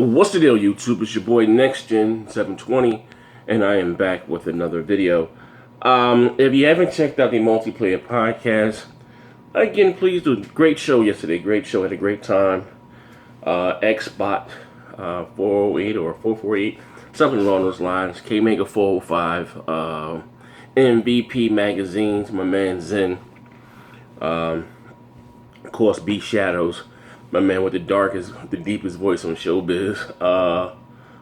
What's the deal, YouTube? It's your boy NextGen720, and I am back with another video. If you haven't checked out the Multiplayer Podcast, again, please do. Great show yesterday. Great show. Had a great time. Xbot 408 or 448, something along those lines. K Mega 405, MVP Magazines, my man Zen. Of course, B Shadows, my man with the deepest voice on showbiz.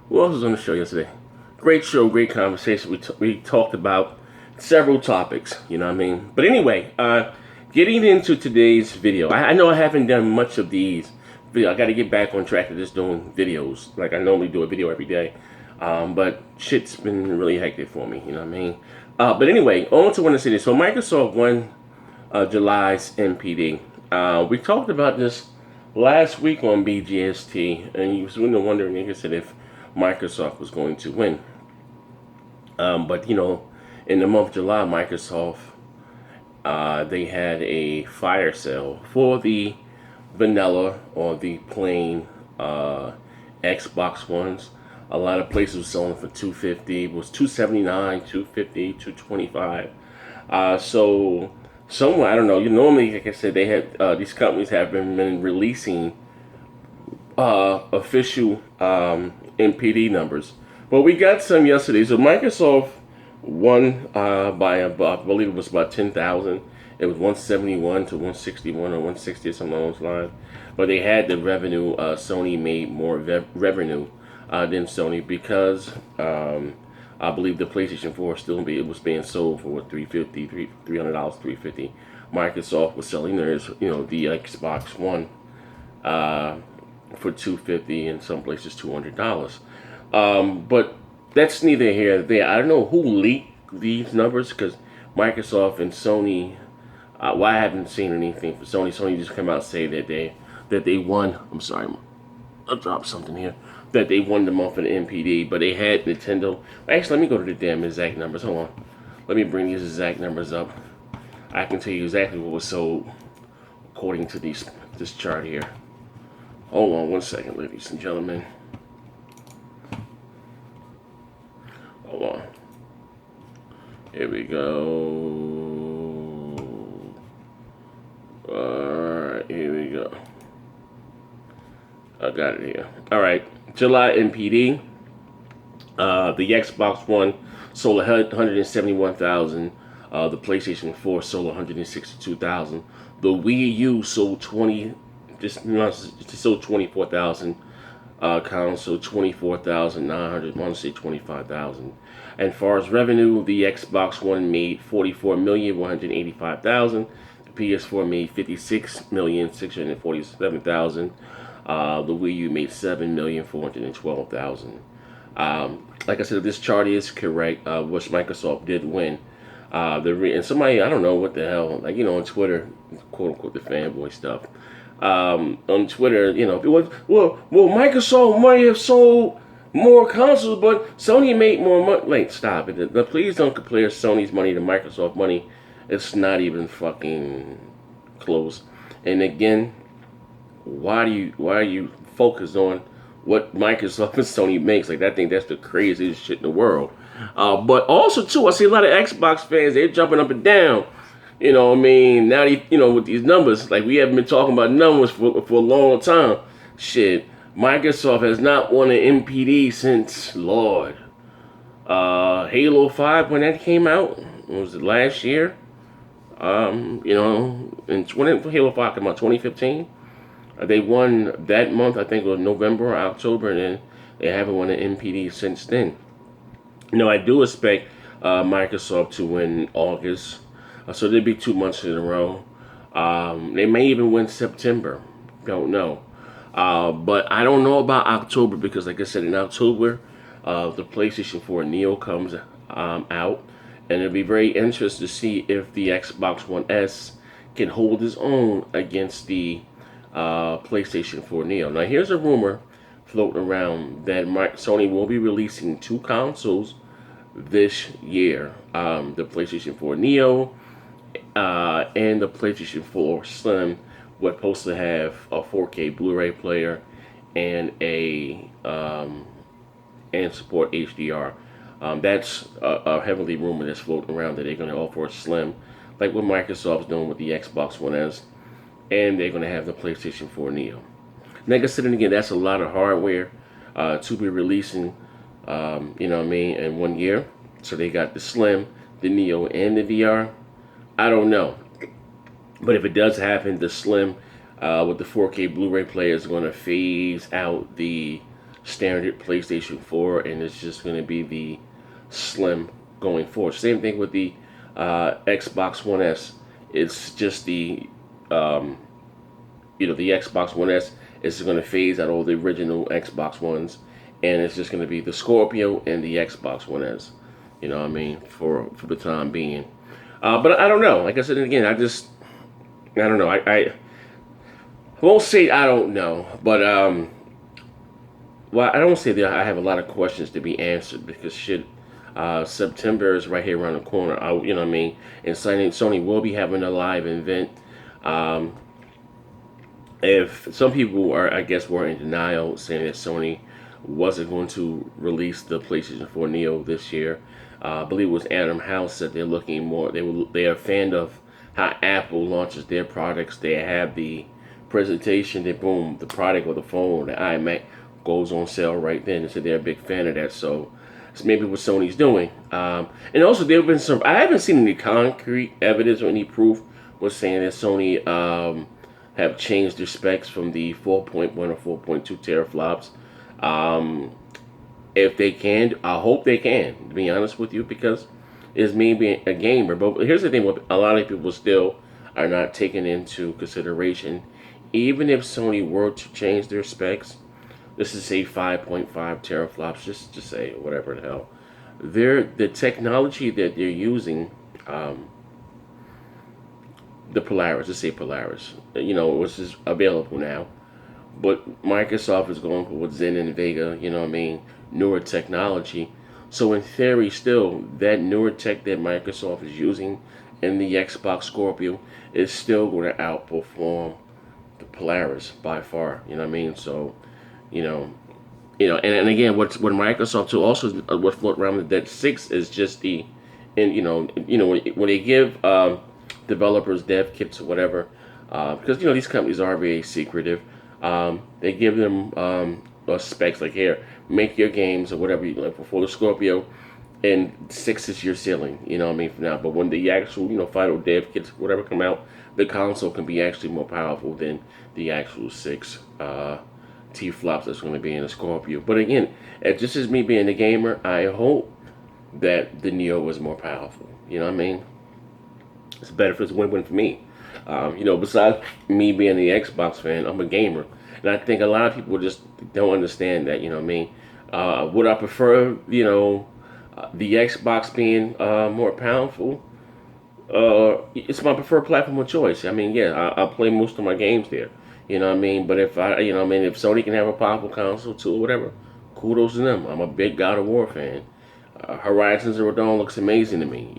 Who else was on the show yesterday? Great show, great conversation. We talked about several topics, you know what I mean? But anyway, getting into today's video, I know I haven't done much of these videos. I got to get back on track to just doing videos. Like I normally do a video every day. But shit's been really hectic for me, you know what I mean? But anyway, on to what I said. So Microsoft won July's NPD. We talked about this last week on BGST, and you was wondering, like I said, if Microsoft was going to win. But you know, in the month of July, Microsoft they had a fire sale for the vanilla or the plain Xbox Ones. A lot of places were selling for $250. It was $279, $250, $225. So somewhere, I don't know. You normally, like I said, they had these companies have been releasing official NPD numbers, but we got some yesterday. So Microsoft won by about, I believe it was about 10,000. It was 171 to 161 or 160 or something along those lines. But they had the revenue. Sony made more revenue than Sony because I believe the PlayStation 4 was being sold for what, $300, $350. Microsoft was selling theirs, you know, the Xbox One for $250, in some places $200. But that's neither here nor there. I don't know who leaked these numbers because Microsoft and Sony. Well, I haven't seen anything for Sony. Sony just came out and say that they won. I'm sorry, I dropped something here. That they won the month of the NPD, but they had Nintendo. Actually, let me go to the damn exact numbers. Hold on. Let me bring these exact numbers up. I can tell you exactly what was sold according to this chart here. Hold on one second, ladies and gentlemen. Hold on. Here we go. Alright, here we go. I got it here. Alright. July NPD. The Xbox One sold 171,000. The PlayStation 4 sold 162,000. The Wii U sold 24,000. Console 24,900. I want to say 25,000. And as far as revenue, the Xbox One made 44,185,000. The PS4 made 56,647,000. The Wii U made 7,412,000. Like I said, if this chart is correct, which Microsoft did win. And somebody, I don't know what the hell, like, you know, on Twitter, quote unquote, the fanboy stuff. On Twitter, you know, it was, well, Microsoft might have sold more consoles, but Sony made more money. Like, stop it. Please don't compare Sony's money to Microsoft money. It's not even fucking close. And again, why are you focused on what Microsoft and Sony makes? Like, I think that's the craziest shit in the world. But also too, I see a lot of Xbox fans, they're jumping up and down. You know what I mean? Now, you know, with these numbers, like we haven't been talking about numbers for a long time. Shit, Microsoft has not won an NPD since, Lord, Halo 5 when that came out. Was it last year? You know, and when Halo 5 came out, 2015. They won that month, I think it was November or October, and then they haven't won an NPD since then. You know, I do expect Microsoft to win August, so there'll be 2 months in a row. They may even win September, don't know. But I don't know about October because, like I said, in October, the PlayStation 4 Neo comes out, and it'll be very interesting to see if the Xbox One S can hold its own against the PlayStation 4 Neo. Now, here's a rumor floating around that Sony will be releasing 2 consoles this year: the PlayStation 4 Neo and the PlayStation 4 Slim, was supposed to have a 4K Blu-ray player and and support HDR. That's a heavily rumor that's floating around that they're going to offer a slim, like what Microsoft's doing with the Xbox One S, and they're going to have the PlayStation 4 Neo. Like I said, and again, that's a lot of hardware to be releasing, you know what I mean, in 1 year. So they got the Slim, the Neo, and the VR. I don't know. But if it does happen, the Slim with the 4K Blu-ray player is going to phase out the standard PlayStation 4, and it's just going to be the Slim going forward. Same thing with the Xbox One S. It's just um, the Xbox One S is going to phase out all the original Xbox Ones, and it's just going to be the Scorpio and the Xbox One S. You know what I mean, for the time being. But I don't know. Like I said again, I don't know. I won't say I don't know, but well, I don't say that I have a lot of questions to be answered because shit. September is right here around the corner. You know what I mean? And Sony will be having a live event. Um, if some people are, I guess, were in denial, saying that Sony wasn't going to release the PlayStation 4 Neo this year, I believe it was Adam House said they're looking more. They are a fan of how Apple launches their products. They have the presentation, then boom, the product or the phone or the iMac goes on sale right then. They said they're a big fan of that. So it's maybe what Sony's doing. And also there have been some. I haven't seen any concrete evidence or any proof was saying that Sony have changed their specs from the 4.1 or 4.2 teraflops. Um, if they can, I hope they can, to be honest with you, because it's me being a gamer. But here's the thing, what a lot of people still are not taking into consideration. Even if Sony were to change their specs, this is say 5.5 teraflops, just say whatever the hell. The technology that they're using, the Polaris, let's say Polaris, which is available now. But Microsoft is going for with Zen and Vega, you know what I mean, newer technology. So in theory, still, that newer tech that Microsoft is using in the Xbox Scorpio is still going to outperform the Polaris by far. You know what I mean? So, you know, and again, what Microsoft too also what float around with that 6 is just and when they give developers dev kits or whatever, because these companies are very secretive. They give them specs like here, make your games or whatever you like for the Scorpio, and 6 is your ceiling. You know what I mean for now. But when the actual final dev kits whatever come out, the console can be actually more powerful than the actual 6 T flops that's going to be in the Scorpio. But again, just as me being a gamer, I hope that the Neo was more powerful. You know what I mean? It's better if it's a win-win for me. Besides me being the Xbox fan, I'm a gamer. And I think a lot of people just don't understand that, you know what I mean? Would I prefer, the Xbox being more powerful? It's my preferred platform of choice. I mean, yeah, I play most of my games there. You know what I mean? But if if Sony can have a powerful console too or whatever, kudos to them. I'm a big God of War fan. Horizon Zero Dawn looks amazing to me.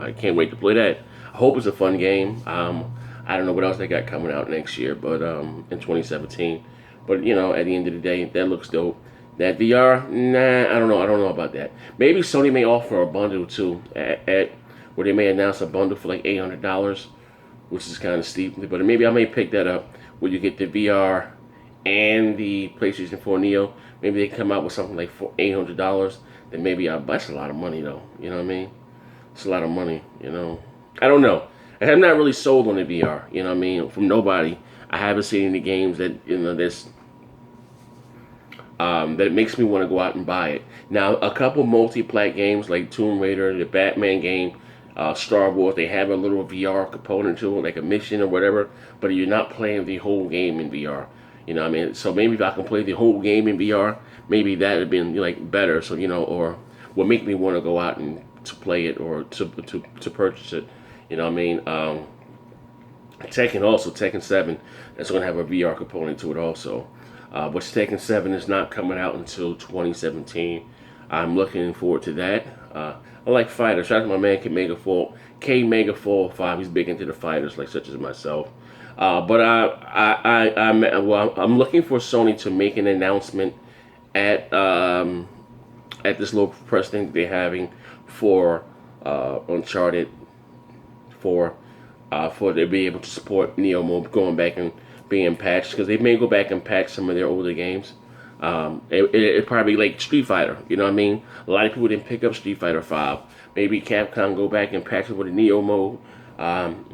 I can't wait to play that. I hope it's a fun game. I don't know what else they got coming out next year, but in 2017. But at the end of the day, that looks dope. That VR, nah, I don't know. I don't know about that. Maybe Sony may offer a bundle too, at where they may announce a bundle for like $800, which is kind of steep. But maybe I may pick that up where you get the VR and the PlayStation 4 Neo. Maybe they come out with something like for $800. Then maybe that's a lot of money though. You know what I mean? It's a lot of money. I don't know. I'm not really sold on the VR. You know what I mean? From nobody. I haven't seen any games that that makes me want to go out and buy it. Now, a couple multi-plat games like Tomb Raider, the Batman game, Star Wars, they have a little VR component to it, like a mission or whatever. But you're not playing the whole game in VR. You know what I mean? So maybe if I can play the whole game in VR, maybe that would been like better. So or would make me want to go out and to play it or to purchase it. You know what I mean? Tekken 7, that's going to have a VR component to it also. But Tekken 7 is not coming out until 2017. I'm looking forward to that. I like fighters. Shout out to my man K Mega 405. He's big into the fighters, like such as myself. But I'm looking for Sony to make an announcement at this little press thing they're having for Uncharted 4, for they be able to support Neo Mode going back and being patched, because they may go back and patch some of their older games. It probably like Street Fighter, you know what I mean? A lot of people didn't pick up Street Fighter 5. Maybe Capcom go back and patch it with a Neo Mode, and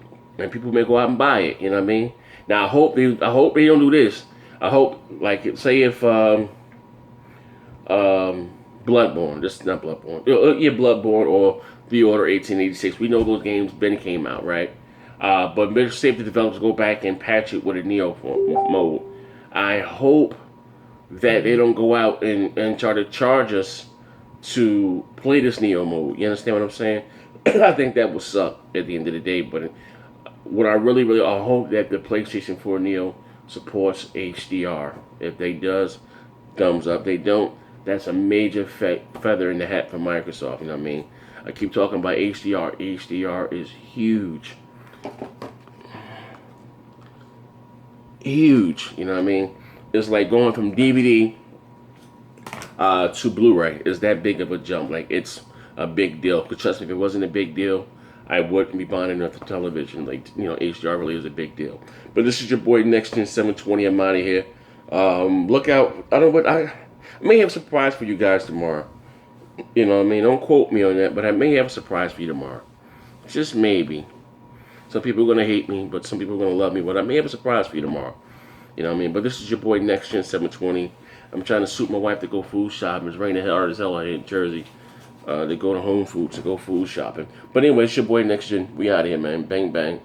people may go out and buy it. You know what I mean? Now I hope they don't do this. I hope, like, say if Bloodborne, this is not Bloodborne, yeah, Bloodborne or The Order 1886. We know those games then came out, right? But say if the developers go back and patch it with a Neo mode. I hope that they don't go out and try to charge us to play this Neo mode. You understand what I'm saying? I think that would suck at the end of the day. But what I really, I hope that the PlayStation 4 Neo supports HDR. If they does, thumbs up. They don't, that's a major feather in the hat for Microsoft. You know what I mean? I keep talking about HDR. HDR is huge. Huge. You know what I mean? It's like going from DVD to Blu-ray. Is that big of a jump? Like, it's a big deal. Because trust me, if it wasn't a big deal, I wouldn't be buying another television. Like, HDR really is a big deal. But this is your boy Next Gen 720. I'm out of here. Look out. I don't know what I may have a surprise for you guys tomorrow. You know what I mean? Don't quote me on that, but I may have a surprise for you tomorrow. Just maybe. Some people are going to hate me, but some people are going to love me. But I may have a surprise for you tomorrow. You know what I mean? But this is your boy Next Gen 720. I'm trying to suit my wife to go food shopping. It's raining hard as hell here in Jersey. To go to Home Foods to go food shopping. But anyway, it's your boy Next Gen. We out of here, man. Bang, bang.